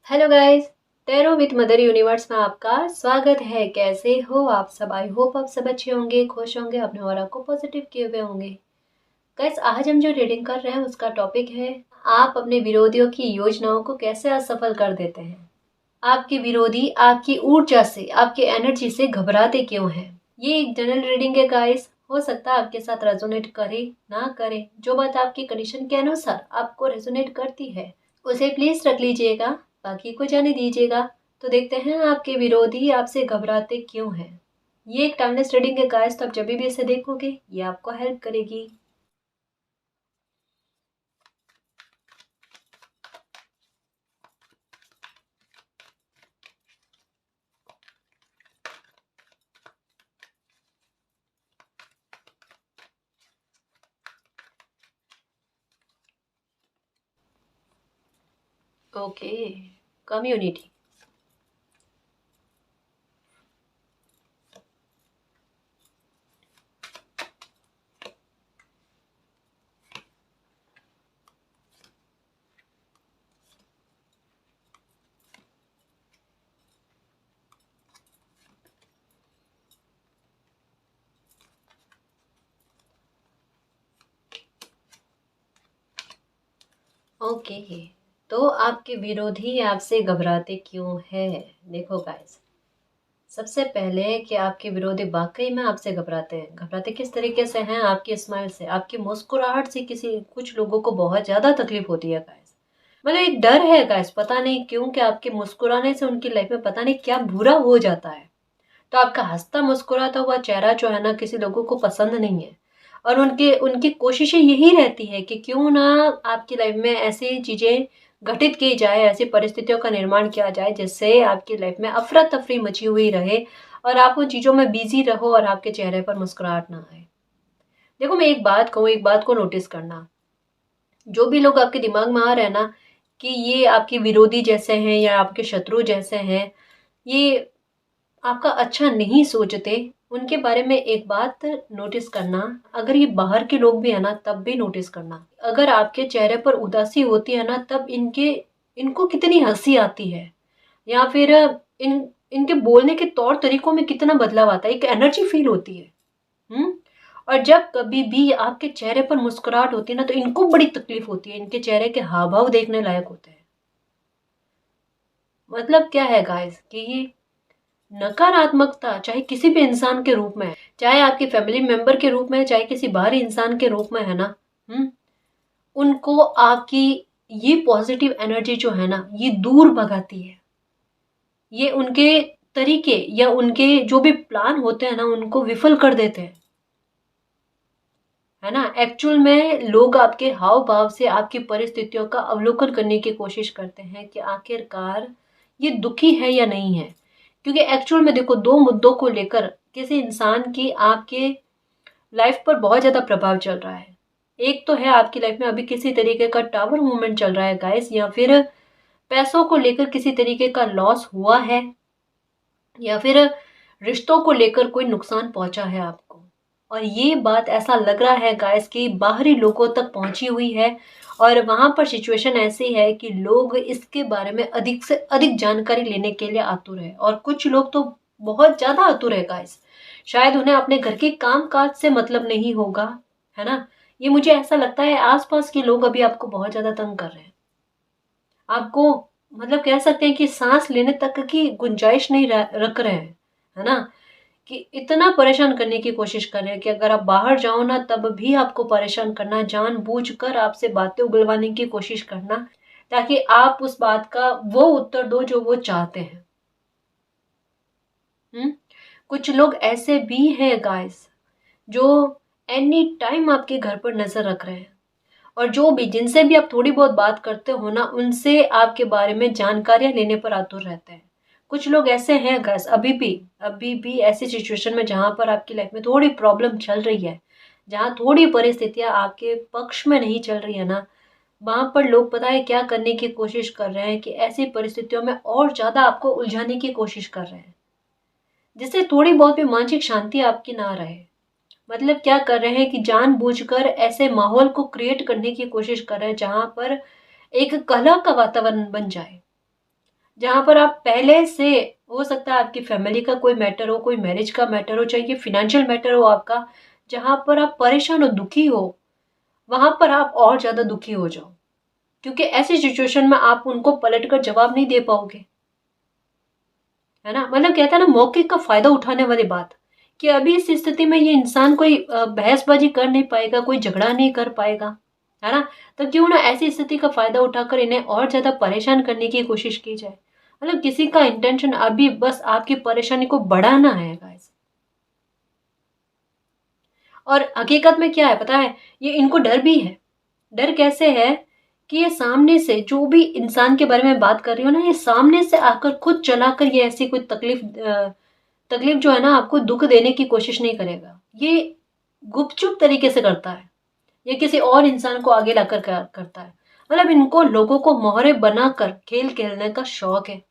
Hello guys. Tarot with mother universe में आपका स्वागत है। कैसे हो आप सब? आई होप आप सब अच्छे होंगे, खुश होंगे, अपने ऑरा को पॉजिटिव किए हुए होंगे। गाइस, आज हम जो रीडिंग कर रहे हैं उसका टॉपिक है आप अपने विरोधियों की योजनाओं को कैसे असफल कर देते हैं। आपके विरोधी आपकी ऊर्जा से, आपकी एनर्जी से घबराते क्यों हैं। ये एक जनरल रीडिंग है गाइस। हो सकता है आपके साथ रेजोनेट करे ना करे। जो बात आपकी कंडीशन के अनुसार आपको रेजोनेट करती है उसे प्लीज रख लीजिएगा, बाकी को जाने दीजिएगा। तो देखते हैं आपके विरोधी आपसे घबराते क्यों हैं। ये एक टाइमलेस रीडिंग है गाइस, तो आप जब भी इसे देखोगे ये आपको हेल्प करेगी। Okay, community. ओके, तो आपके विरोधी आपसे घबराते क्यों है। देखो गाइस, सबसे पहले कि आपके विरोधी वाकई में आपसे घबराते हैं। घबराते किस तरीके से हैं? आपकी स्माइल से, आपकी मुस्कुराहट से किसी कुछ लोगों को बहुत ज्यादा तकलीफ होती है गाइस। मतलब एक डर है गाइस, पता नहीं क्यों कि आपके मुस्कुराने से उनकी लाइफ में पता नहीं क्या बुरा हो जाता है। तो आपका हंसता मुस्कुराता हुआ चेहरा जो है ना, किसी लोगों को पसंद नहीं है। और उनके उनकी कोशिशें यही रहती है कि क्यों ना आपकी लाइफ में ऐसी चीजें घटित की जाए, ऐसी परिस्थितियों का निर्माण किया जाए जिससे आपकी लाइफ में अफरा तफरी मची हुई रहे और आप उन चीजों में बिजी रहो और आपके चेहरे पर मुस्कुराहट ना आए। देखो, मैं एक बात कहूँ, एक बात को नोटिस करना। जो भी लोग आपके दिमाग में आ रहे हैं ना कि ये आपके विरोधी जैसे हैं या आपके शत्रु जैसे हैं, ये आपका अच्छा नहीं सोचते, उनके बारे में एक बात नोटिस करना। अगर ये बाहर के लोग भी है ना तब भी नोटिस करना। अगर आपके चेहरे पर उदासी होती है ना तब इनको कितनी हंसी आती है, या फिर इनके बोलने के तौर तरीकों में कितना बदलाव आता है, एक एनर्जी फील होती है। हम्म। और जब कभी भी आपके चेहरे पर मुस्कुराहट होती है ना तो इनको बड़ी तकलीफ होती है। इनके चेहरे के हाव भाव देखने लायक होते हैं। मतलब क्या है गाइस कि ये नकारात्मकता चाहे किसी भी इंसान के रूप में है, चाहे आपके फैमिली मेंबर के रूप में है, चाहे किसी बाहरी इंसान के रूप में है ना, उनको आपकी ये पॉजिटिव एनर्जी जो है ना ये दूर भगाती है। ये उनके तरीके या उनके जो भी प्लान होते हैं ना उनको विफल कर देते हैं, है ना। एक्चुअल में लोग आपके हाव भाव से आपकी परिस्थितियों का अवलोकन करने की कोशिश करते हैं कि आखिरकार ये दुखी है या नहीं है। क्योंकि एक्चुअल में देखो, दो मुद्दों को लेकर किसी इंसान की आपके लाइफ पर बहुत ज्यादा प्रभाव चल रहा है। एक तो है आपकी लाइफ में अभी किसी तरीके का टावर मूवमेंट चल रहा है गाइस, या फिर पैसों को लेकर किसी तरीके का लॉस हुआ है, या फिर रिश्तों को लेकर कोई नुकसान पहुंचा है आपको। और ये बात ऐसा लग रहा है गाइस कि बाहरी लोगों तक पहुंची हुई है। और वहां पर सिचुएशन ऐसी है कि लोग इसके बारे में अधिक से अधिक जानकारी लेने के लिए आतुर है, और कुछ लोग तो बहुत ज्यादा आतुर है गाइस। शायद उन्हें अपने घर के काम काज से मतलब नहीं होगा, है ना। ये मुझे ऐसा लगता है आसपास के लोग अभी आपको बहुत ज्यादा तंग कर रहे हैं। आपको मतलब कह सकते हैं कि सांस लेने तक की गुंजाइश नहीं रख रहे हैं, है ना। कि इतना परेशान करने की कोशिश कर रहे हैं कि अगर आप बाहर जाओ ना तब भी आपको परेशान करना, जानबूझकर आपसे बातें उगलवाने की कोशिश करना, ताकि आप उस बात का वो उत्तर दो जो वो चाहते हैं। कुछ लोग ऐसे भी हैं गाइस जो एनी टाइम आपके घर पर नजर रख रहे हैं, और जो भी जिनसे भी आप थोड़ी बहुत बात करते हो ना उनसे आपके बारे में जानकारियां लेने पर आतुर रहते हैं। कुछ लोग ऐसे हैं गैस, अभी भी ऐसी सिचुएशन में जहां पर आपकी लाइफ में थोड़ी प्रॉब्लम चल रही है, जहां थोड़ी परिस्थितियां आपके पक्ष में नहीं चल रही है ना, वहां पर लोग पता है क्या करने की कोशिश कर रहे हैं कि ऐसी परिस्थितियों में और ज्यादा आपको उलझाने की कोशिश कर रहे हैं, जिससे थोड़ी बहुत भी मानसिक शांति आपकी ना रहे। मतलब क्या कर रहे हैं कि जानबूझकर ऐसे माहौल को क्रिएट करने की कोशिश कर रहे हैं जहां पर एक कलह का वातावरण बन जाए। जहाँ पर आप पहले से, हो सकता है आपकी फैमिली का कोई मैटर हो, कोई मैरिज का मैटर हो, चाहे ये फिनेंशियल मैटर हो आपका, जहाँ पर आप परेशान हो, दुखी हो, वहां पर आप और ज्यादा दुखी हो जाओ, क्योंकि ऐसी सिचुएशन में आप उनको पलट कर जवाब नहीं दे पाओगे, है ना। मतलब कहता है ना, मौके का फायदा उठाने वाली बात, कि अभी इस स्थिति में ये इंसान कोई बहसबाजी कर नहीं पाएगा, कोई झगड़ा नहीं कर पाएगा, है ना। तो क्यों ना ऐसी स्थिति का फायदा उठाकर इन्हें और ज्यादा परेशान करने की कोशिश की जाए। मतलब किसी का इंटेंशन अभी बस आपकी परेशानी को बढ़ाना है गाइस। और हकीकत में क्या है पता है, ये इनको डर भी है। डर कैसे है कि ये सामने से जो भी इंसान के बारे में बात कर रही हो ना, ये सामने से आकर खुद चलाकर ये ऐसी कोई तकलीफ जो है ना, आपको दुख देने की कोशिश नहीं करेगा। ये गुपचुप तरीके से करता है, ये किसी और इंसान को आगे लाकर करता है। मतलब इनको लोगों को मोहरे बनाकर खेल खेलने का शौक है।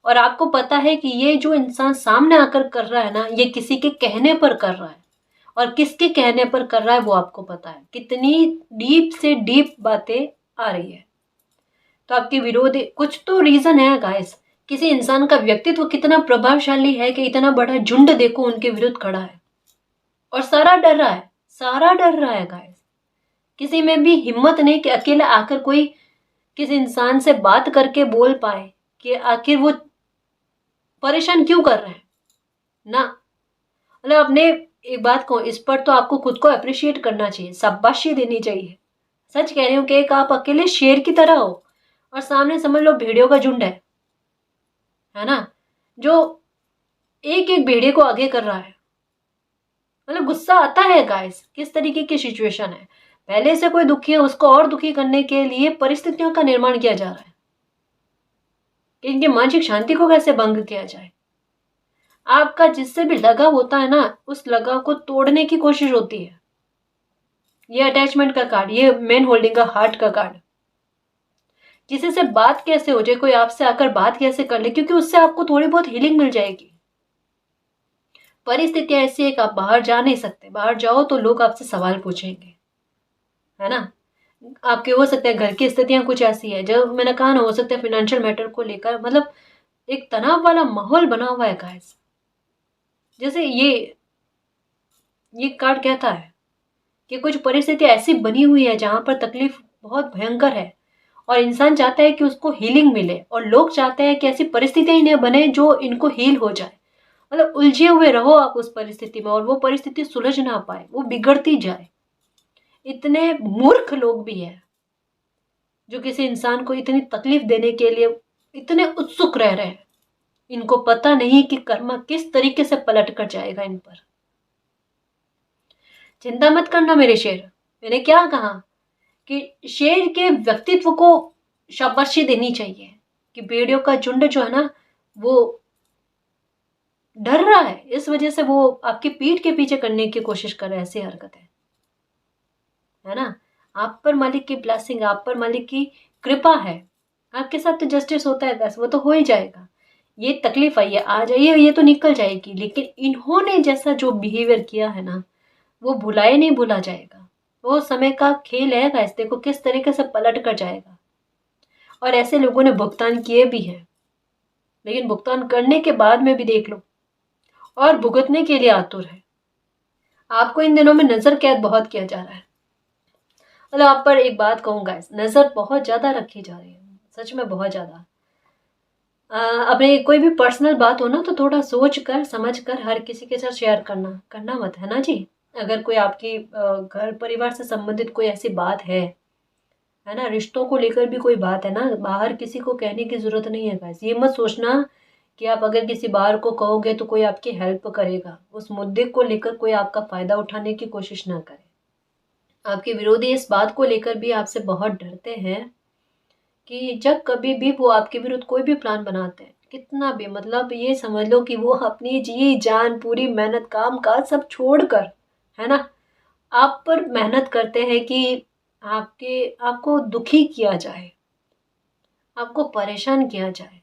और आपको पता है कि ये जो इंसान सामने आकर कर रहा है ना, ये किसी के कहने पर कर रहा है। और किसके कहने पर कर रहा है वो आपको पता है। कितनी डीप से डीप बातें आ रही है। तो आपके विरोधी कुछ तो रीजन है गाइस। किसी इंसान का व्यक्तित्व कितना प्रभावशाली है कि इतना बड़ा झुंड देखो उनके विरुद्ध खड़ा है, और सारा डर रहा है, सारा डर रहा है गाइस। किसी में भी हिम्मत नहीं कि अकेला आकर कोई किसी इंसान से बात करके बोल पाए कि आखिर वो परेशान क्यों कर रहे हैं ना। मतलब अपने, एक बात कहूँ, इस पर तो आपको खुद को अप्रिशिएट करना चाहिए, शाबाशी देनी चाहिए। सच कह रही हूँ कि एक आप अकेले शेर की तरह हो और सामने समझ लो भेड़ियों का झुंड है ना, जो एक एक भेड़िए को आगे कर रहा है। मतलब गुस्सा आता है गाइस, किस तरीके की सिचुएशन है। पहले से कोई दुखी है, उसको और दुखी करने के लिए परिस्थितियों का निर्माण किया जा रहा है कि इनकी मानसिक शांति को कैसे भंग किया जाए। आपका जिससे भी लगाव होता है ना, उस लगाव को तोड़ने की कोशिश होती है। ये अटैचमेंट का कार्ड, ये मैन होल्डिंग का हार्ट का कार्ड। किसी से बात कैसे हो जाए, कोई आपसे आकर बात कैसे कर ले, क्योंकि उससे आपको थोड़ी बहुत हीलिंग मिल जाएगी। परिस्थितियां ऐसी है कि आप बाहर जा नहीं सकते, बाहर जाओ तो लोग आपसे सवाल पूछेंगे, है ना। आपके हो सकता है घर की स्थितियां कुछ ऐसी है, जो मैंने कहा ना, हो सकता है फाइनेंशियल मैटर को लेकर, मतलब एक तनाव वाला माहौल बना हुआ है गाइस। जैसे ये कार्ड कहता है कि कुछ परिस्थिति ऐसी बनी हुई है जहां पर तकलीफ बहुत भयंकर है, और इंसान चाहता है कि उसको हीलिंग मिले, और लोग चाहते हैं कि ऐसी परिस्थितियां इन्हें बने जो इनको हील हो जाए। मतलब उलझे हुए रहो आप उस परिस्थिति में, और वो परिस्थिति सुलझ ना पाए, वो बिगड़ती जाए। इतने मूर्ख लोग भी हैं जो किसी इंसान को इतनी तकलीफ देने के लिए इतने उत्सुक रह रहे हैं। इनको पता नहीं कि कर्म किस तरीके से पलट कर जाएगा इन पर। चिंता मत करना मेरे शेर। मैंने क्या कहा कि शेर के व्यक्तित्व को शाबाशी देनी चाहिए, कि भेड़ियों का झुंड जो है ना, वो डर रहा है, इस वजह से वो आपकी पीठ के पीछे करने की कोशिश कर रहा है ऐसी हरकतें, है ना। आप पर मालिक की ब्लेसिंग, आप पर मालिक की कृपा है। आपके साथ तो जस्टिस होता है, बस वो तो हो ही जाएगा। ये तकलीफ आई है, आ जाइए, ये तो निकल जाएगी, लेकिन इन्होंने जैसा जो बिहेवियर किया है ना, वो भुलाए नहीं भुला जाएगा। वो समय का खेल है गाइस, देखो किस तरीके से पलट कर जाएगा। और ऐसे लोगों ने भुगतान किए भी हैं, लेकिन भुगतान करने के बाद में भी देख लो, और भुगतने के लिए आतुर है। आपको इन दिनों में नजर कैद बहुत किया जा रहा है। मतलब आप पर एक बात कहूँ गाइस, नजर बहुत ज्यादा रखी जा रही है, सच में बहुत ज्यादा। अपने कोई भी पर्सनल बात हो ना, तो थोड़ा सोच कर समझ कर हर किसी के साथ शेयर करना मत, है ना जी। अगर कोई आपकी घर परिवार से संबंधित कोई ऐसी बात है ना, रिश्तों को लेकर भी कोई बात है ना, बाहर किसी को कहने की जरूरत नहीं है गाइस। ये मत सोचना कि आप अगर किसी बाहर को कहोगे तो कोई आपकी हेल्प करेगा। उस मुद्दे को लेकर कोई आपका फायदा उठाने की कोशिश ना करे। आपके विरोधी इस बात को लेकर भी आपसे बहुत डरते हैं कि जब कभी भी वो आपके विरुद्ध कोई भी प्लान बनाते हैं, कितना भी, मतलब ये समझ लो कि वो अपनी जी जान, पूरी मेहनत, काम काज सब छोड़कर, है ना, आप पर मेहनत करते हैं कि आपको दुखी किया जाए, आपको परेशान किया जाए।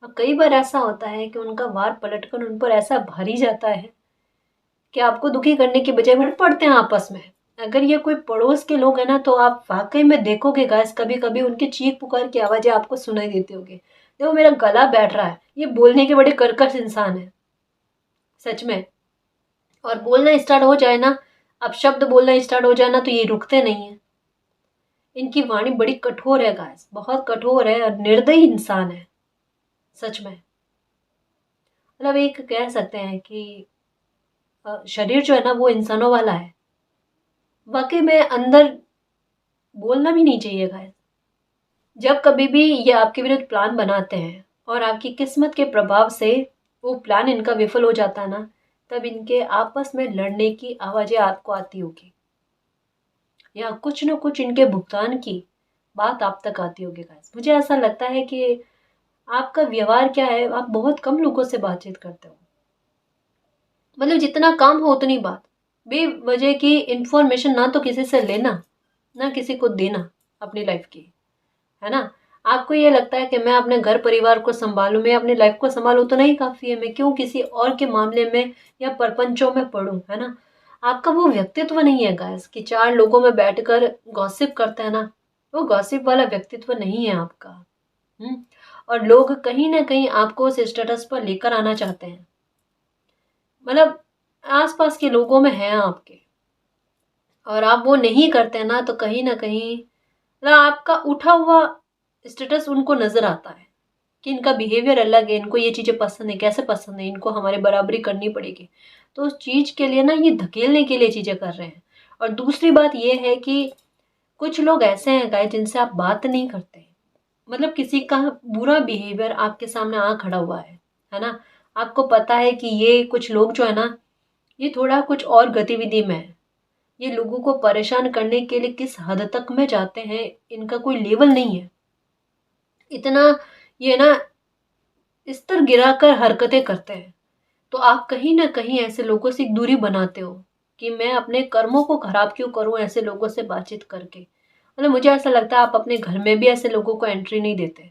और कई बार ऐसा होता है कि उनका वार पलटकर उन पर ऐसा भारी जाता है कि आपको दुखी करने के बजाय भड़ पड़ते हैं आपस में। अगर ये कोई पड़ोस के लोग हैं ना, तो आप वाकई में देखोगे गाइस, कभी कभी उनकी चीख पुकार की आवाज़ें आपको सुनाई देती होगी। देखो मेरा गला बैठ रहा है, ये बोलने के बड़े कर्कश इंसान है सच में। और बोलना स्टार्ट हो जाए ना, अब शब्द बोलना स्टार्ट हो जाए ना, तो ये रुकते नहीं है। इनकी वाणी बड़ी कठोर है गाइस, बहुत कठोर है और निर्दयी इंसान है सच में। मतलब एक कह सकते हैं कि शरीर जो है ना वो इंसानों वाला है, वाकई में अंदर बोलना भी नहीं चाहिए गाइस। जब कभी भी ये आपके विरुद्ध प्लान बनाते हैं और आपकी किस्मत के प्रभाव से वो प्लान इनका विफल हो जाता है ना, तब इनके आपस में लड़ने की आवाज़ें आपको आती होगी, या कुछ न कुछ इनके भुगतान की बात आप तक आती होगी गाइस। मुझे ऐसा लगता है कि आपका व्यवहार क्या है, आप बहुत कम लोगों से बातचीत करते हो। मतलब जितना काम हो उतनी बात, बेवजह की इंफॉर्मेशन ना तो किसी से लेना, ना किसी को देना अपनी लाइफ की, है ना। आपको ये लगता है कि मैं अपने घर परिवार को संभालूं, मैं अपनी लाइफ को संभालूं तो नहीं काफ़ी है, मैं क्यों किसी और के मामले में या परपंचों में पड़ूं, है ना। आपका वो व्यक्तित्व नहीं है गाइस कि चार लोगों में बैठकर गॉसिप करते हैं ना, वो गॉसिप वाला व्यक्तित्व नहीं है आपका। और लोग कहीं ना कहीं आपको उस स्टेटस पर लेकर आना चाहते हैं, मतलब आसपास के लोगों में है आपके, और आप वो नहीं करते ना, तो कहीं ना कहीं मतलब आपका उठा हुआ स्टेटस उनको नजर आता है कि इनका बिहेवियर अलग है, इनको ये चीज़ें पसंद है, कैसे पसंद है, इनको हमारे बराबरी करनी पड़ेगी। तो उस चीज़ के लिए ना ये धकेलने के लिए चीज़ें कर रहे हैं। और दूसरी बात ये है कि कुछ लोग ऐसे हैं गाइस जिनसे आप बात नहीं करते, मतलब किसी का बुरा बिहेवियर आपके सामने आ खड़ा हुआ है ना। आपको पता है कि ये कुछ लोग जो है ना, ये थोड़ा कुछ और गतिविधि में है, ये लोगों को परेशान करने के लिए किस हद तक में जाते हैं इनका कोई लेवल नहीं है। इतना ये ना स्तर गिराकर हरकतें करते हैं, तो आप कहीं ना कहीं ऐसे लोगों से एक दूरी बनाते हो कि मैं अपने कर्मों को खराब क्यों करूं ऐसे लोगों से बातचीत करके। मतलब मुझे ऐसा लगता है आप अपने घर में भी ऐसे लोगों को एंट्री नहीं देते,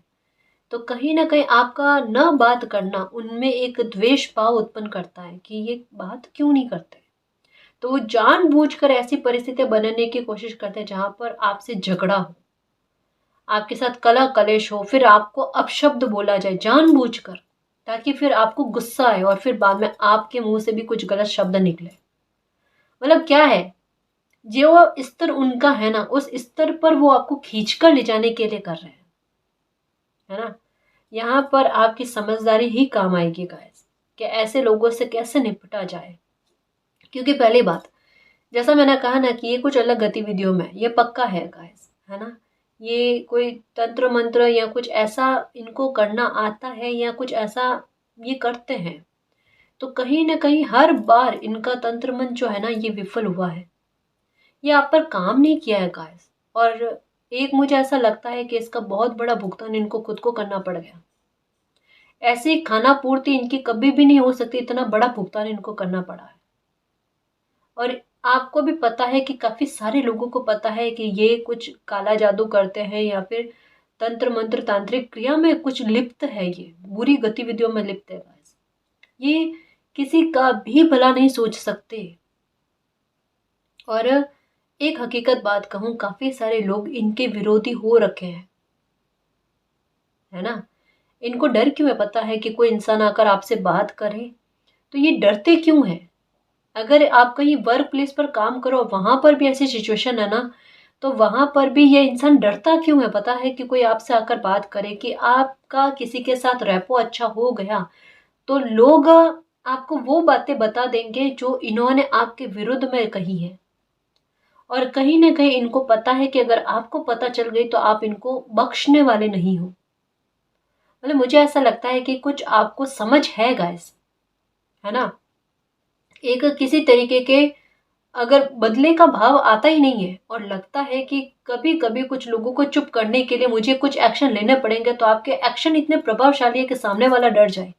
तो कहीं ना कहीं आपका न बात करना उनमें एक द्वेष भाव उत्पन्न करता है कि ये बात क्यों नहीं करते। तो वो जानबूझकर ऐसी परिस्थितियां बनाने की कोशिश करते हैं जहां पर आपसे झगड़ा हो, आपके साथ कला कलेश हो, फिर आपको अपशब्द बोला जाए जानबूझकर, ताकि फिर आपको गुस्सा आए और फिर बाद में आपके मुंह से भी कुछ गलत शब्द निकले। मतलब क्या है, जो स्तर उनका है ना, उस स्तर पर वो आपको खींचकर ले जाने के लिए कर रहे हैं, है ना। यहाँ पर आपकी समझदारी ही काम आएगी गाइस, कि ऐसे लोगों से कैसे निपटा जाए। क्योंकि पहली बात, जैसा मैंने कहा ना कि ये कुछ अलग गतिविधियों में ये पक्का है गाइस, है ना। ये कोई तंत्र मंत्र या कुछ ऐसा इनको करना आता है, या कुछ ऐसा ये करते हैं, तो कहीं ना कहीं हर बार इनका तंत्र मंत्र जो है ना ये विफल हुआ है, ये आप पर काम नहीं किया है गाइस। और एक मुझे ऐसा लगता है कि इसका बहुत बड़ा भुगतान इनको खुद को करना पड़ गया। ऐसी खाना पूर्ति इनकी कभी भी नहीं हो सकती, इतना बड़ा भुगतान इनको करना पड़ा है। और आपको भी पता है कि काफी सारे लोगों को पता है कि ये कुछ काला जादू करते हैं, या फिर तंत्र मंत्र तांत्रिक क्रिया में कुछ लिप्त है, ये बुरी गतिविधियों में लिप्त है गाइस। ये किसी का भी भला नहीं सोच सकते। और एक हकीकत बात कहूं, काफी सारे लोग इनके विरोधी हो रखे हैं, है ना। इनको डर क्यों है, पता है कि कोई इंसान आकर आपसे बात करे, तो ये डरते क्यों है। अगर आप कहीं वर्क प्लेस पर काम करो, वहां पर भी ऐसी सिचुएशन है ना, तो वहां पर भी ये इंसान डरता क्यों है, पता है कि कोई आपसे आकर बात करे कि आपका किसी के साथ रेपो अच्छा हो गया, तो लोग आपको वो बातें बता देंगे जो इन्होंने आपके विरुद्ध में कही है। और कहीं ना कहीं इनको पता है कि अगर आपको पता चल गई तो आप इनको बख्शने वाले नहीं हो। मतलब मुझे ऐसा लगता है कि कुछ आपको समझ है गाइस, है ना। एक किसी तरीके के अगर बदले का भाव आता ही नहीं है, और लगता है कि कभी कभी कुछ लोगों को चुप करने के लिए मुझे कुछ एक्शन लेने पड़ेंगे, तो आपके एक्शन इतने प्रभावशाली है कि सामने वाला डर जाए।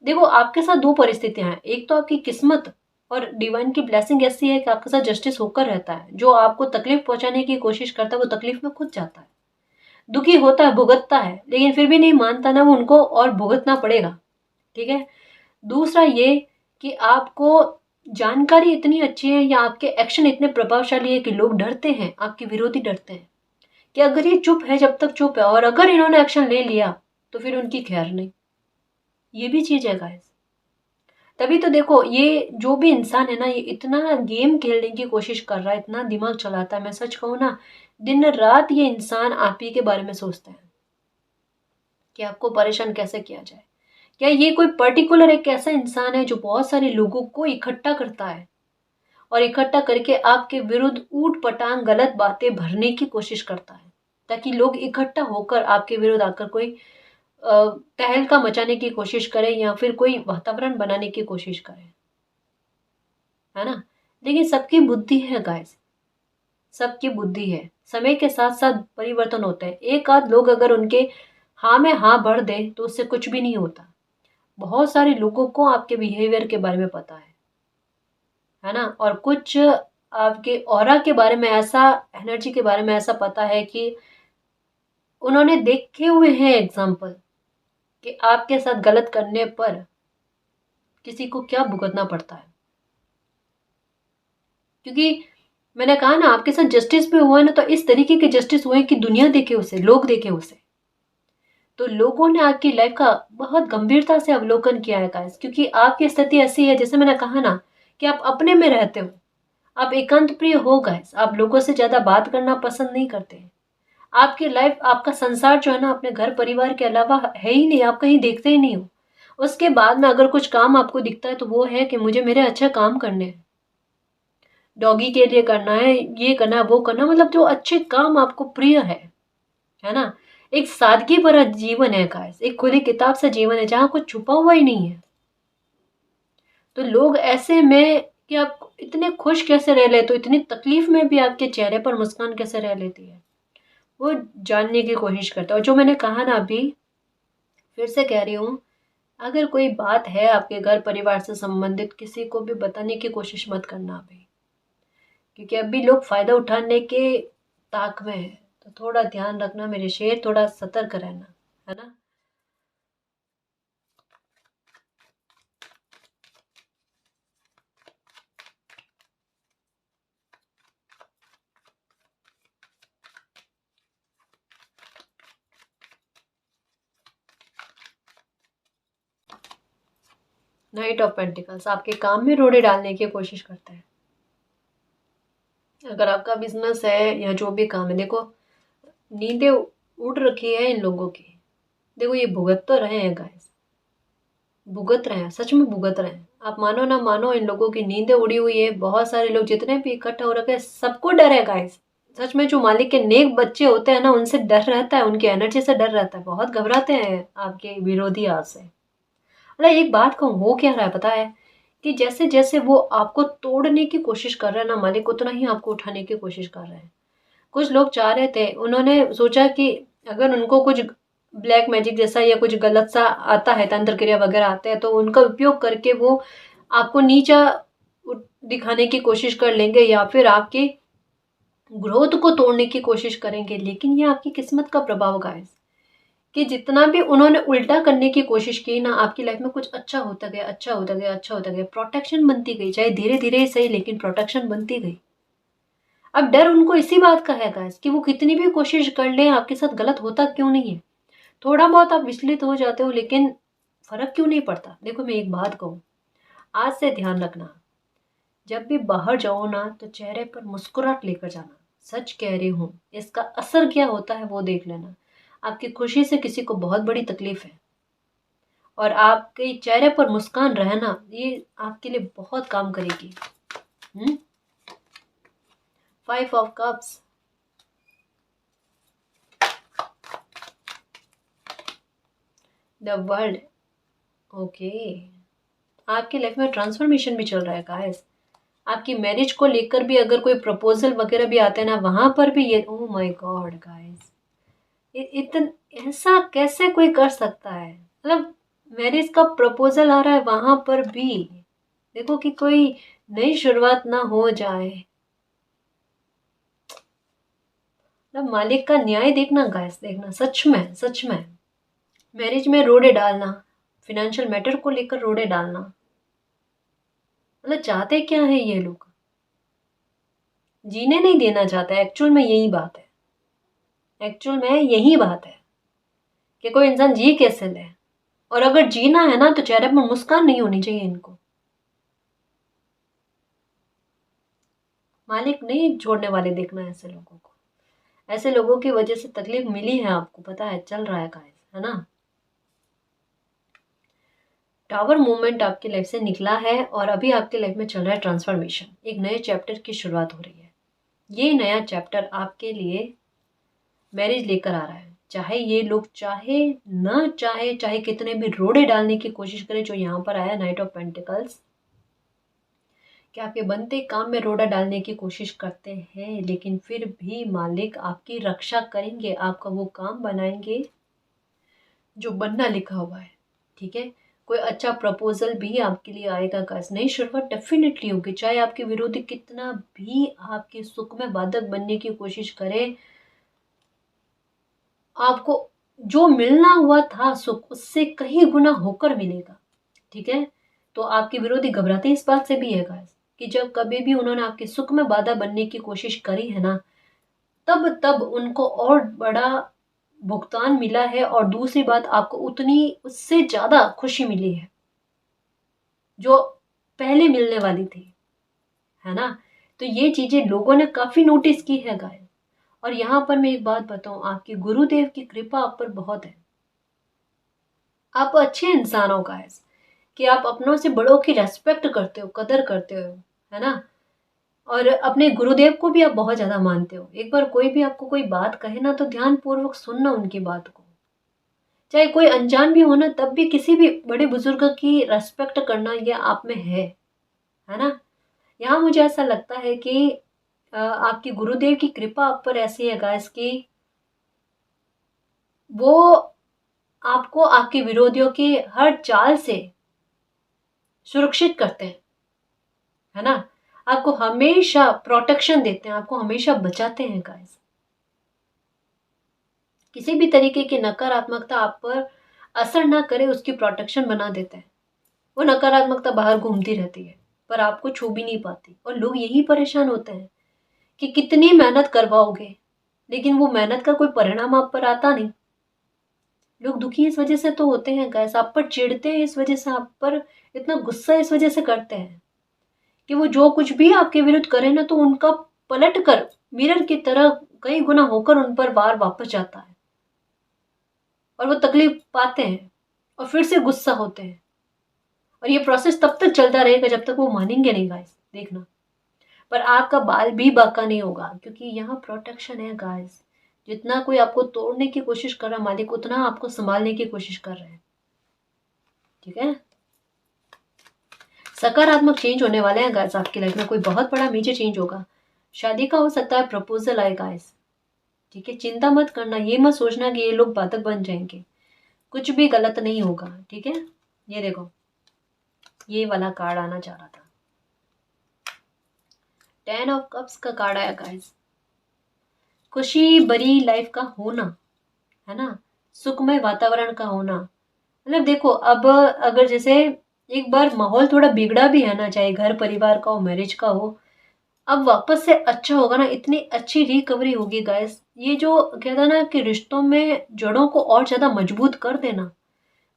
देखो आपके साथ दो परिस्थितियां हैं, एक तो आपकी किस्मत और डिवाइन की ब्लेसिंग ऐसी है कि आपके साथ जस्टिस होकर रहता है, जो आपको तकलीफ पहुंचाने की कोशिश करता है वो तकलीफ में खुद जाता है, दुखी होता है, भुगतता है, लेकिन फिर भी नहीं मानता ना वो, उनको और भुगतना पड़ेगा। ठीक है। दूसरा ये कि आपको जानकारी इतनी अच्छी है या आपके एक्शन इतने प्रभावशाली है कि लोग डरते हैं, आपके विरोधी डरते हैं कि अगर ये चुप है जब तक चुप है, और अगर इन्होंने एक्शन ले लिया तो फिर उनकी खैर नहीं। ये भी चीज है गाइस। तभी तो देखो, ये जो भी इंसान है ना, ये इतना गेम खेलने की कोशिश कर रहा है, इतना दिमाग चलाता है, मैं सच कहूँ ना, दिन रात ये इंसान आप ही के बारे में सोचता है कि आपको परेशान कैसे किया जाए। क्या ये कोई पर्टिकुलर एक ऐसा इंसान है जो बहुत सारे लोगों को इकट्ठा करता है और इकट्ठा करके आपके विरुद्ध ऊट पटांग गलत बातें भरने की कोशिश करता है, ताकि लोग इकट्ठा होकर आपके विरुद्ध आकर कोई तहलका मचाने की कोशिश करें या फिर कोई वातावरण बनाने की कोशिश करें, है ना। लेकिन सबकी बुद्धि है गाइस, सबकी बुद्धि है। समय के साथ साथ परिवर्तन होता है। एक आध लोग अगर उनके हाँ में हाँ भर दे तो उससे कुछ भी नहीं होता। बहुत सारे लोगों को आपके बिहेवियर के बारे में पता है ना। और कुछ आपके ऑरा के बारे में ऐसा, एनर्जी के बारे में ऐसा पता है कि उन्होंने देखे हुए हैं एग्जाम्पल कि आपके साथ गलत करने पर किसी को क्या भुगतना पड़ता है। क्योंकि मैंने कहा ना, आपके साथ जस्टिस भी हुआ है ना, तो इस तरीके के जस्टिस हुए कि दुनिया देखे उसे, लोग देखे उसे। तो लोगों ने आपकी लाइफ का बहुत गंभीरता से अवलोकन किया है गाइस, क्योंकि आपकी स्थिति ऐसी है, जैसे मैंने कहा ना, कि आप अपने में रहते हो, आप एकांत प्रिय हो गाइस, आप लोगों से ज्यादा बात करना पसंद नहीं करते। आपकी लाइफ, आपका संसार जो है ना, अपने घर परिवार के अलावा है ही नहीं, आप कहीं देखते ही नहीं हो। उसके बाद में अगर कुछ काम आपको दिखता है तो वो है कि मुझे मेरे अच्छे काम करने हैं, डॉगी के लिए करना है, ये करना है, वो करना, मतलब जो अच्छे काम आपको प्रिय है ना। एक सादगी भरा जीवन है गाइस, एक खुली किताब सा जीवन है जहाँ कुछ छुपा हुआ ही नहीं है। तो लोग ऐसे में कि आप इतने खुश कैसे रह लेते हो, इतनी तकलीफ में भी आपके चेहरे पर मुस्कान कैसे रह लेती है, वो जानने की कोशिश करता है। और जो मैंने कहा ना अभी, फिर से कह रही हूँ, अगर कोई बात है आपके घर परिवार से संबंधित, किसी को भी बताने की कोशिश मत करना अभी, क्योंकि अभी लोग फायदा उठाने के ताक में है। तो थोड़ा ध्यान रखना मेरे शेर, थोड़ा सतर्क रहना, है ना। नाइट ऑफ पेंटिकल्स आपके काम में रोड़े डालने की कोशिश करता है। अगर आपका बिजनेस है या जो भी काम है, देखो नींदें उड़ रखी है इन लोगों की। देखो ये भुगत तो रहे हैं गाइस, भुगत रहे हैं, सच में भुगत रहे हैं। आप मानो ना मानो, इन लोगों की नींदें उड़ी हुई है। बहुत सारे लोग जितने भी इकट्ठा हो रखे हैं, सबको डर है गाइस। सच में जो मालिक के नेक बच्चे होते हैं ना, उनसे डर रहता है, उनकी एनर्जी से डर रहता है, बहुत घबराते हैं आपके विरोधी आज से। मतलब एक बात कहूँ, हो क्या रहा है पता है, कि जैसे जैसे वो आपको तोड़ने की कोशिश कर रहे हैं ना मालिक, उतना ही आपको उठाने की कोशिश कर रहे हैं। कुछ लोग चाह रहे थे, उन्होंने सोचा कि अगर उनको कुछ ब्लैक मैजिक जैसा या कुछ गलत सा आता है, तंत्र क्रिया वगैरह आते हैं, तो उनका उपयोग करके वो आपको नीचा दिखाने की कोशिश कर लेंगे या फिर आपके ग्रोथ को तोड़ने की कोशिश करेंगे। लेकिन ये आपकी किस्मत का प्रभाव गाइस, कि जितना भी उन्होंने उल्टा करने की कोशिश की ना, आपकी लाइफ में कुछ अच्छा होता गया, अच्छा होता गया, अच्छा होता गया। प्रोटेक्शन बनती गई, चाहे धीरे धीरे ही सही, लेकिन प्रोटेक्शन बनती गई। अब डर उनको इसी बात का है गाइस, कि वो कितनी भी कोशिश कर लें, आपके साथ गलत होता क्यों नहीं है। थोड़ा बहुत आप विचलित हो जाते हो, लेकिन फर्क क्यों नहीं पड़ता। देखो मैं एक बात कहूँ, आज से ध्यान रखना, जब भी बाहर जाओ ना, तो चेहरे पर मुस्कुराहट लेकर जाना। सच कह रही हूँ, इसका असर क्या होता है वो देख लेना। आपकी खुशी से किसी को बहुत बड़ी तकलीफ है, और आपके चेहरे पर मुस्कान रहना, ये आपके लिए बहुत काम करेगी। 5 of cups, the world. Okay, आपकी लाइफ में ट्रांसफॉर्मेशन भी चल रहा है गाइस। आपकी मैरिज को लेकर भी अगर कोई प्रपोजल वगैरह भी आते हैं ना, वहां पर भी ये, ओह माय गॉड गाइस, इतना ऐसा कैसे कोई कर सकता है। मतलब मैरिज का प्रपोजल आ रहा है, वहां पर भी देखो कि कोई नई शुरुआत ना हो जाए। मतलब मालिक का न्याय देखना गाइस, देखना, सच में सच में। मैरिज में रोड़े डालना, फिनेंशियल मैटर को लेकर रोड़े डालना, मतलब चाहते क्या है ये लोग, जीने नहीं देना चाहते। एक्चुअल में यही बात है, एक्चुअल में यही बात है कि कोई इंसान जी कैसे ले। और अगर जीना है ना तो चेहरे पर मुस्कान नहीं होनी चाहिए इनको। मालिक नहीं छोड़ने वाले देखना ऐसे लोगों को। ऐसे लोगों की वजह से तकलीफ मिली है, आपको पता है, चल रहा है गाइस, है ना। टावर मूवमेंट आपकी लाइफ से निकला है और अभी आपकी लाइफ में चल रहा है ट्रांसफॉर्मेशन। एक नए चैप्टर की शुरुआत हो रही है। ये नया चैप्टर आपके लिए मैरिज लेकर आ रहा है। चाहे ये लोग चाहे ना चाहे, चाहे कितने भी रोड़े डालने की कोशिश करें, जो यहाँ पर आया नाइट ऑफ पेंटिकल्स, कि आपके बनते काम में रोड़ा डालने की कोशिश करते हैं, लेकिन फिर भी मालिक आपकी रक्षा करेंगे, आपका वो काम बनाएंगे जो बनना लिखा हुआ है। ठीक है, कोई अच्छा प्रपोजल भी आपके लिए आएगा गाइस। नई शुरुआत डेफिनेटली होगी, चाहे आपके विरोधी कितना भी आपके सुख में बाधक बनने की कोशिश करे, आपको जो मिलना हुआ था सुख, उससे कहीं गुना होकर मिलेगा। ठीक है, तो आपके विरोधी घबराते इस बात से भी है गाइस कि जब कभी भी उन्होंने आपके सुख में बाधा बनने की कोशिश करी है ना, तब तब उनको और बड़ा भुगतान मिला है, और दूसरी बात आपको उतनी उससे ज्यादा खुशी मिली है जो पहले मिलने वाली थी, है ना। तो ये चीजें लोगों ने काफी नोटिस की है गाइस। और यहाँ पर मैं एक बात बताऊं, आपके गुरुदेव की कृपा आप पर बहुत है। आप अच्छे इंसान हो गाइस, कि आप अपनों से बड़ों की रेस्पेक्ट करते हो, कदर करते हो, है ना। और अपने गुरुदेव को भी आप बहुत ज्यादा मानते हो। एक बार कोई भी आपको कोई बात कहे ना तो ध्यान पूर्वक सुनना उनकी बात को। चाहे कोई अनजान भी हो ना, तब भी किसी भी बड़े बुजुर्ग की रेस्पेक्ट करना ये आप में है ना। यहाँ मुझे ऐसा लगता है कि आपके गुरुदेव की कृपा आप पर ऐसी है गाइस कि वो आपको आपके विरोधियों की हर चाल से सुरक्षित करते हैं, है ना। आपको हमेशा प्रोटेक्शन देते हैं, आपको हमेशा बचाते हैं गाइस। किसी भी तरीके की नकारात्मकता आप पर असर ना करे, उसकी प्रोटेक्शन बना देते हैं। वो नकारात्मकता बाहर घूमती रहती है पर आपको छू भी नहीं पाती, और लोग यही परेशान होते हैं कि कितनी मेहनत करवाओगे लेकिन वो मेहनत का कोई परिणाम आप पर आता नहीं। लोग दुखी इस वजह से तो होते हैं गैस, आप पर चिढ़ते हैं इस वजह से, आप पर इतना गुस्सा इस वजह से करते हैं कि वो जो कुछ भी आपके विरुद्ध करे ना तो उनका पलट कर मिरर की तरह कई गुना होकर उन पर बार वापस जाता है, और वो तकलीफ पाते हैं और फिर से गुस्सा होते हैं। और ये प्रोसेस तब तक चलता रहेगा जब तक वो मानेंगे नहीं गाइस, देखना। पर आपका बाल भी बांका नहीं होगा, क्योंकि यहाँ प्रोटेक्शन है गाइस। जितना कोई आपको तोड़ने की कोशिश कर रहा है, मालिक उतना आपको संभालने की कोशिश कर रहे हैं। ठीक है, सकारात्मक चेंज होने वाले हैं गाइस। आपकी लाइफ में कोई बहुत बड़ा मेजर चेंज होगा। शादी का हो सकता है, प्रपोजल आए गाइस। ठीक है, चिंता मत करना, ये मत सोचना कि ये लोग बाधक बन जाएंगे। कुछ भी गलत नहीं होगा। ठीक है, ये देखो, ये वाला कार्ड आना चाह रहा था, 10 ऑफ कप्स का कार्ड आया गाइस। खुशी भरी लाइफ का होना, है ना, सुखमय वातावरण का होना। मतलब देखो, अब अगर जैसे एक बार माहौल थोड़ा बिगड़ा भी है ना, चाहे घर परिवार का हो, मैरिज का हो, अब वापस से अच्छा होगा ना, इतनी अच्छी रिकवरी होगी गाइस। ये जो कहता है ना कि रिश्तों में जड़ों को और ज्यादा मजबूत कर देना,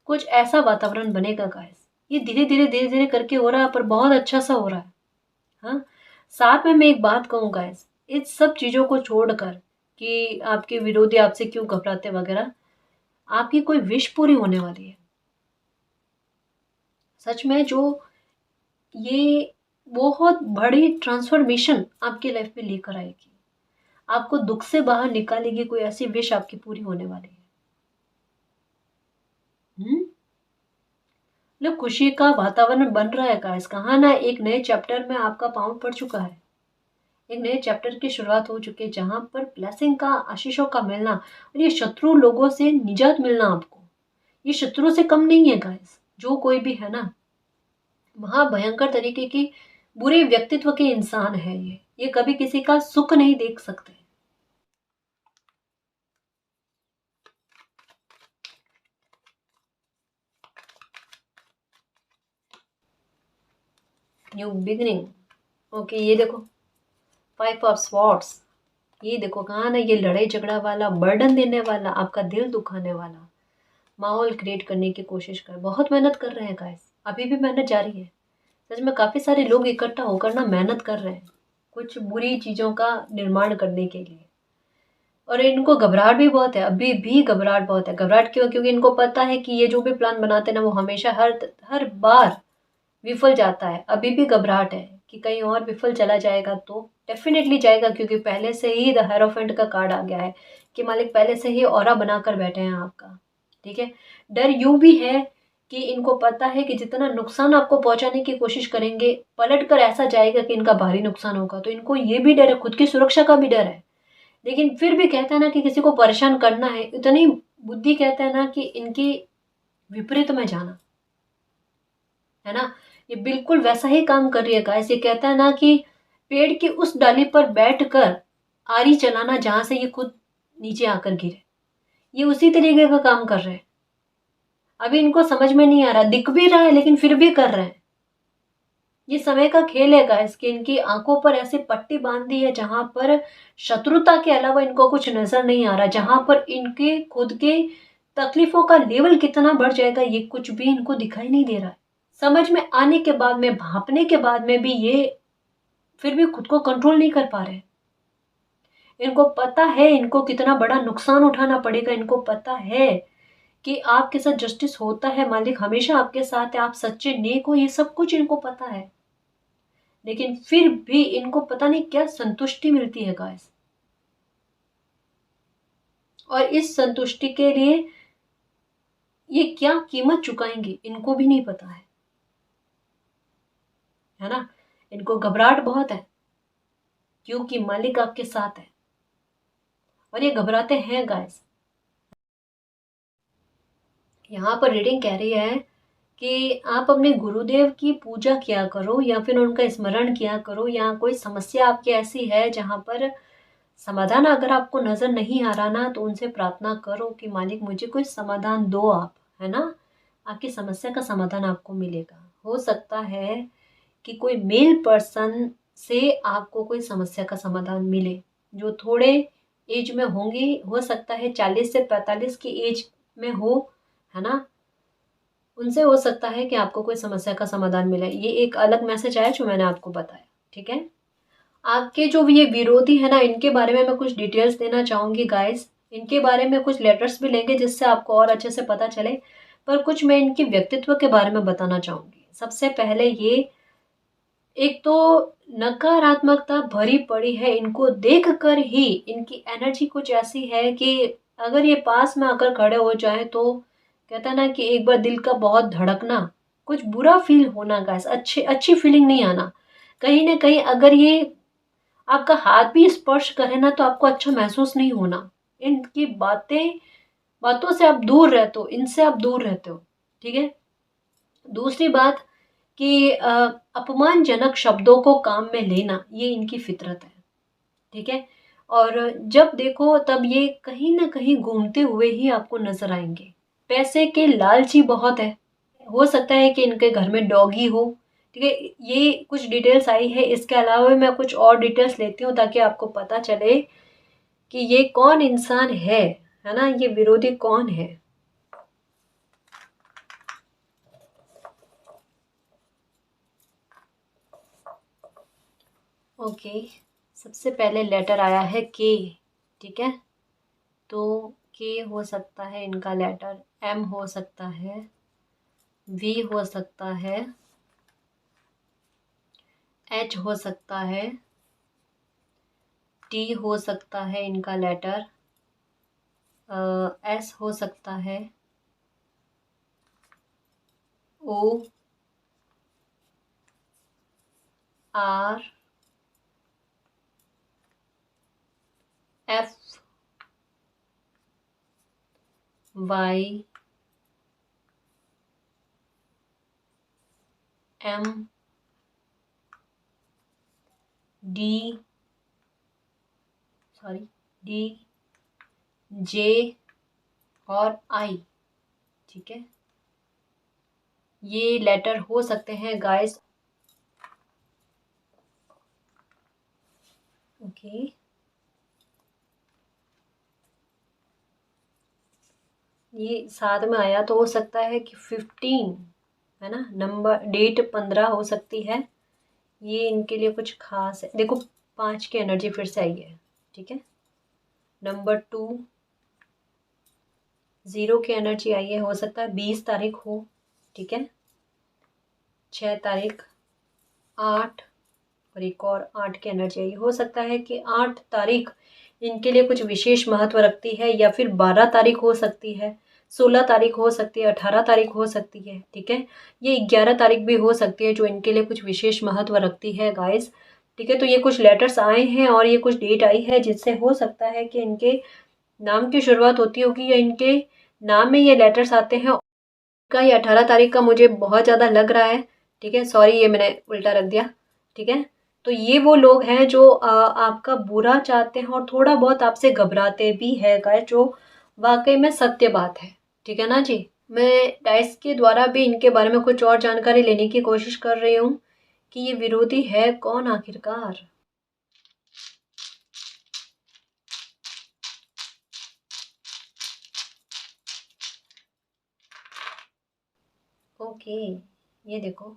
कुछ ऐसा वातावरण बनेगा गाइस। ये धीरे धीरे करके हो रहा है, पर बहुत अच्छा सा हो रहा है। हाँ, साथ में मैं एक बात कहूँ गाइस, इस सब चीजों को छोड़कर कि आपके विरोधी आपसे क्यों घबराते वगैरह, आपकी कोई विश पूरी होने वाली है। सच में, जो ये बहुत बड़ी ट्रांसफॉर्मेशन आपकी लाइफ में लेकर आएगी, आपको दुख से बाहर निकालेगी, कोई ऐसी विश आपकी पूरी होने वाली है। मतलब खुशी का वातावरण बन रहा है गाइस। कहा ना, एक नए चैप्टर में आपका पाँव पड़ चुका है। एक नए चैप्टर की शुरुआत हो चुकी है, जहां पर ब्लेसिंग का, आशीषों का मिलना, और ये शत्रु लोगों से निजात मिलना आपको। ये शत्रु से कम नहीं है गाइस। जो कोई भी है ना, महाभयंकर तरीके की बुरे व्यक्तित्व के इंसान है ये कभी किसी का सुख नहीं देख सकते। New beginning. ओके, ये देखो 5 ऑफ स्वॉर्ड्स, ये देखो कहाँ ना, ये लड़ाई झगड़ा वाला, बर्डन देने वाला, आपका दिल दुखाने वाला माहौल क्रिएट करने की कोशिश कर, बहुत मेहनत कर रहे हैं गाइस, अभी भी मेहनत जारी है। सच में काफ़ी सारे लोग इकट्ठा होकर ना मेहनत कर रहे हैं कुछ बुरी चीज़ों का निर्माण करने के लिए, और इनको घबराहट भी बहुत है, अभी भी घबराहट बहुत है। घबराहट क्यों? क्योंकि इनको पता है कि ये जो भी प्लान बनाते हैं ना वो हमेशा हर बार विफल जाता है। अभी भी घबराहट है कि कहीं और विफल चला जाएगा तो, डेफिनेटली जाएगा, क्योंकि पहले से ही द हेरोफेंट का कार्ड आ गया है कि मालिक पहले से ही ऑरा बनाकर बैठे हैं आपका। ठीक है, डर यूं भी है कि इनको पता है कि जितना नुकसान आपको पहुंचाने की कोशिश करेंगे पलट कर ऐसा जाएगा कि इनका भारी नुकसान होगा, तो इनको ये भी डर है, खुद की सुरक्षा का भी डर है। लेकिन फिर भी कहता है ना कि किसी को परेशान करना है, इतनी बुद्धि कहता है ना कि इनकी विपरीत में जाना है ना, ये बिल्कुल वैसा ही काम कर रही है गाइस। ये कहता है ना कि पेड़ की उस डाली पर बैठकर आरी चलाना जहां से ये खुद नीचे आकर गिरे, ये उसी तरीके का काम कर रहे हैं। अभी इनको समझ में नहीं आ रहा, दिख भी रहा है लेकिन फिर भी कर रहे हैं। ये समय का खेल है गाइस कि इनकी आंखों पर ऐसी पट्टी बांध दी है जहां पर शत्रुता के अलावा इनको कुछ नजर नहीं आ रहा, जहां पर इनके खुद के तकलीफों का लेवल कितना बढ़ जाएगा ये कुछ भी इनको दिखाई नहीं दे रहा है। समझ में आने के बाद में, भांपने के बाद में भी ये फिर भी खुद को कंट्रोल नहीं कर पा रहे। इनको पता है इनको कितना बड़ा नुकसान उठाना पड़ेगा, इनको पता है कि आपके साथ जस्टिस होता है, मालिक हमेशा आपके साथ है, आप सच्चे नेक हो, ये सब कुछ इनको पता है। लेकिन फिर भी इनको पता नहीं क्या संतुष्टि मिलती है गाइस, और इस संतुष्टि के लिए ये क्या कीमत चुकाएंगे इनको भी नहीं पता है ना। इनको घबराहट बहुत है क्योंकि मालिक आपके साथ है, और ये घबराते हैं गाइस। यहाँ पर रीडिंग कह रही है कि आप अपने गुरुदेव की पूजा किया करो, या फिर उनका स्मरण किया करो, या कोई समस्या आपकी ऐसी है जहाँ पर समाधान अगर आपको नजर नहीं आ रहा ना, तो उनसे प्रार्थना करो कि मालिक मुझे कोई समाधान दो आप, है ना। आपकी समस्या का समाधान आपको मिलेगा। हो सकता है कि कोई मेल पर्सन से आपको कोई समस्या का समाधान मिले, जो थोड़े एज में होंगी, हो सकता है 40 से 45 की एज में हो, है ना। उनसे हो सकता है कि आपको कोई समस्या का समाधान मिले। ये एक अलग मैसेज आया जो मैंने आपको बताया। ठीक है, आपके जो ये विरोधी है ना, इनके बारे में मैं कुछ डिटेल्स देना चाहूंगी गाइस। इनके बारे में कुछ लेटर्स भी लेंगे जिससे आपको और अच्छे से पता चले, पर कुछ मैं इनके व्यक्तित्व के बारे में बताना चाहूंगी। सबसे पहले ये एक तो नकारात्मकता भरी पड़ी है, इनको देख कर ही इनकी एनर्जी कुछ ऐसी है कि अगर ये पास में आकर खड़े हो जाए तो कहता है ना कि एक बार दिल का बहुत धड़कना, कुछ बुरा फील होना गाइस, अच्छी अच्छी फीलिंग नहीं आना। कहीं ना कहीं अगर ये आपका हाथ भी स्पर्श करे ना तो आपको अच्छा महसूस नहीं होना। इनकी बातों से आप दूर रहते हो, इनसे आप दूर रहते हो। ठीक है, दूसरी बात कि अपमानजनक शब्दों को काम में लेना ये इनकी फितरत है। ठीक है, और जब देखो तब ये कहीं ना कहीं घूमते हुए ही आपको नजर आएंगे। पैसे के लालची बहुत है, हो सकता है कि इनके घर में डॉगी हो। ठीक है, ये कुछ डिटेल्स आई है, इसके अलावा भी मैं कुछ और डिटेल्स लेती हूँ ताकि आपको पता चले कि ये कौन इंसान है ना, ये विरोधी कौन है। ओके, सबसे पहले लेटर आया है के। ठीक है, तो के हो सकता है इनका लेटर, एम हो सकता है, वी हो सकता है, एच हो सकता है, टी हो सकता है इनका लेटर, एस हो सकता है, O, R, F, Y, M, D, sorry, D, J और आई। ठीक है, ये लेटर हो सकते हैं गाइस। ओके, ये साथ में आया तो हो सकता है कि 15, है ना, नंबर डेट 15 हो सकती है। ये इनके लिए कुछ खास है। देखो 5 की एनर्जी फिर से आई है, ठीक है। नंबर 2, 0 की एनर्जी आई है, हो सकता है 20 तारीख हो, ठीक है। 6 तारीख, 8, और एक और 8 की एनर्जी आई, हो सकता है कि 8 तारीख इनके लिए कुछ विशेष महत्व रखती है, या फिर 12 तारीख हो सकती है, 16 तारीख हो सकती है, 18 तारीख हो सकती है, ठीक है। ये 11 तारीख भी हो सकती है जो इनके लिए कुछ विशेष महत्व रखती है गाइस, ठीक है। तो ये कुछ लेटर्स आए हैं और ये कुछ डेट आई है जिससे हो सकता है कि इनके नाम की शुरुआत होती होगी, या इनके नाम में ये लेटर्स आते हैं का। ये 18 तारीख का मुझे बहुत ज़्यादा लग रहा है, ठीक है। सॉरी, ये मैंने उल्टा रख दिया, ठीक है। तो ये वो लोग हैं जो आपका बुरा चाहते हैं और थोड़ा बहुत आपसे घबराते भी है गाइस, जो वाकई में सत्य बात है, ठीक है ना जी। मैं डाइस के द्वारा भी इनके बारे में कुछ और जानकारी लेने की कोशिश कर रही हूँ कि ये विरोधी है कौन आखिरकार। ओके, ये देखो,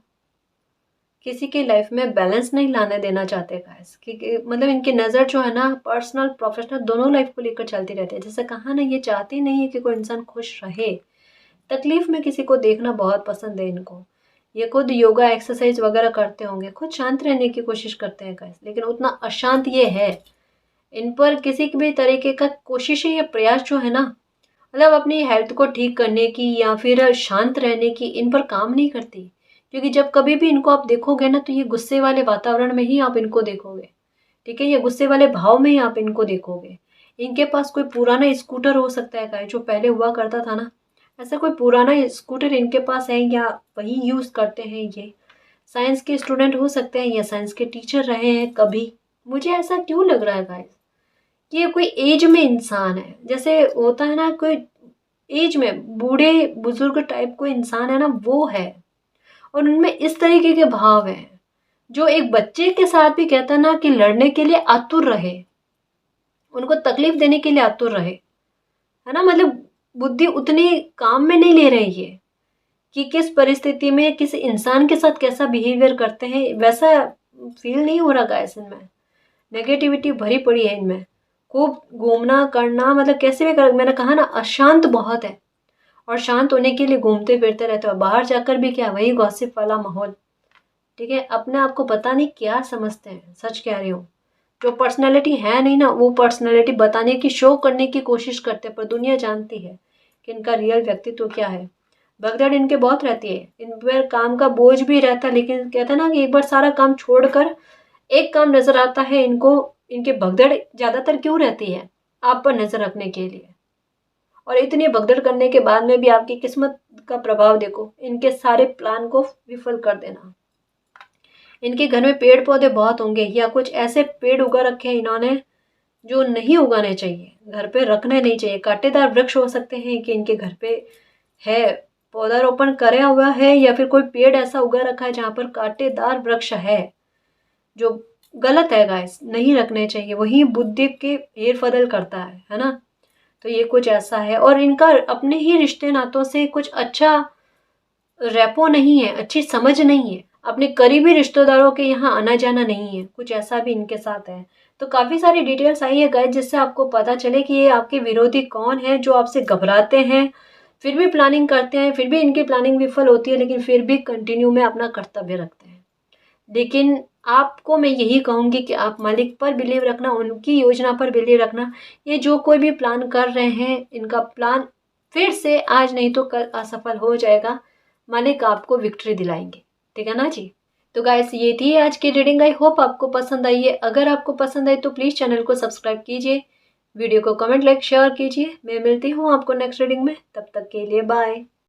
किसी की लाइफ में बैलेंस नहीं लाने देना चाहते गाइस, क्योंकि मतलब इनकी नज़र जो है ना, पर्सनल प्रोफेशनल दोनों लाइफ को लेकर चलती रहती है। जैसे कहा ना, ये चाहते नहीं है कि कोई इंसान खुश रहे, तकलीफ में किसी को देखना बहुत पसंद है इनको। ये खुद योगा एक्सरसाइज वगैरह करते होंगे, खुद शांत रहने की कोशिश करते हैं गाइस, लेकिन उतना अशांत ये है, इन पर किसी भी तरीके का कोशिश या प्रयास जो है ना, मतलब अपनी हेल्थ को ठीक करने की या फिर शांत रहने की, इन पर काम नहीं करती। क्योंकि जब कभी भी इनको आप देखोगे ना, तो ये गुस्से वाले वातावरण में ही आप इनको देखोगे, ठीक है। ये गुस्से वाले भाव में ही आप इनको देखोगे। इनके पास कोई पुराना स्कूटर हो सकता है गाइस, जो पहले हुआ करता था ना, ऐसा कोई पुराना स्कूटर इनके पास है, या वही यूज़ करते हैं ये। साइंस के स्टूडेंट हो सकते हैं या साइंस के टीचर रहे हैं कभी। मुझे ऐसा क्यों लग रहा है गाइस कि ये कोई एज में इंसान है, जैसे होता है ना, कोई एज में बूढ़े बुजुर्ग टाइप कोई इंसान है ना, वो है। और उनमें इस तरीके के भाव हैं, जो एक बच्चे के साथ भी कहता ना कि लड़ने के लिए आतुर रहे, उनको तकलीफ देने के लिए आतुर रहे, है ना। मतलब बुद्धि उतनी काम में नहीं ले रही है कि किस परिस्थिति में किस इंसान के साथ कैसा बिहेवियर करते हैं, वैसा फील नहीं हो रहा गाइस इनमें। नेगेटिविटी भरी पड़ी है इनमें, खूब घूमना करना, मतलब कैसे भी कर, मैंने कहा ना, अशांत बहुत है। और शांत होने के लिए घूमते फिरते रहते हो, बाहर जाकर भी क्या, वही गॉसिप वाला माहौल, ठीक है। अपने आप को पता नहीं क्या समझते हैं, सच कह रही हूँ। जो पर्सनैलिटी है नहीं ना, वो पर्सनैलिटी बताने की, शो करने की कोशिश करते हैं, पर दुनिया जानती है कि इनका रियल व्यक्तित्व क्या है। भगदड़ इनके बहुत रहती है, इन पर काम का बोझ भी रहता है, लेकिन कहते हैं ना कि एक बार सारा काम छोड़कर एक काम नजर आता है इनको। इनके भगदड़ ज्यादातर क्यों रहती है, आप पर नजर रखने के लिए। और इतनी भगदड़ करने के बाद में भी आपकी किस्मत का प्रभाव देखो, इनके सारे प्लान को विफल कर देना। इनके घर में पेड़ पौधे बहुत होंगे, या कुछ ऐसे पेड़ उगा रखे हैं इन्होंने जो नहीं उगाने चाहिए, घर पे रखने नहीं चाहिए। कांटेदार वृक्ष हो सकते हैं कि इनके घर पे है, पौधारोपण कराया हुआ है, या फिर कोई पेड़ ऐसा उगा रखा है जहाँ पर कांटेदार वृक्ष है, जो गलत है गाइस, नहीं रखने चाहिए। वही बुद्धि के हेर फदल करता है ना। तो ये कुछ ऐसा है, और इनका अपने ही रिश्ते नातों से कुछ अच्छा रेपो नहीं है, अच्छी समझ नहीं है, अपने करीबी रिश्तेदारों के यहाँ आना जाना नहीं है, कुछ ऐसा भी इनके साथ है। तो काफ़ी सारी डिटेल्स आई है गाइस, जिससे आपको पता चले कि ये आपके विरोधी कौन है, जो आपसे घबराते हैं, फिर भी प्लानिंग करते हैं, फिर भी इनकी प्लानिंग विफल होती है, लेकिन फिर भी कंटिन्यू में अपना कर्तव्य रखते हैं। लेकिन आपको मैं यही कहूँगी कि आप मालिक पर बिलीव रखना, उनकी योजना पर बिलीव रखना। ये जो कोई भी प्लान कर रहे हैं, इनका प्लान फिर से आज नहीं तो कल असफल हो जाएगा। मालिक आपको विक्ट्री दिलाएंगे, ठीक है ना जी। तो गाइस, ये थी आज की रीडिंग। आई होप आपको पसंद आई है। अगर आपको पसंद आई तो प्लीज़ चैनल को सब्सक्राइब कीजिए, वीडियो को कमेंट लाइक शेयर कीजिए। मैं मिलती हूँ आपको नेक्स्ट रीडिंग में, तब तक के लिए बाय।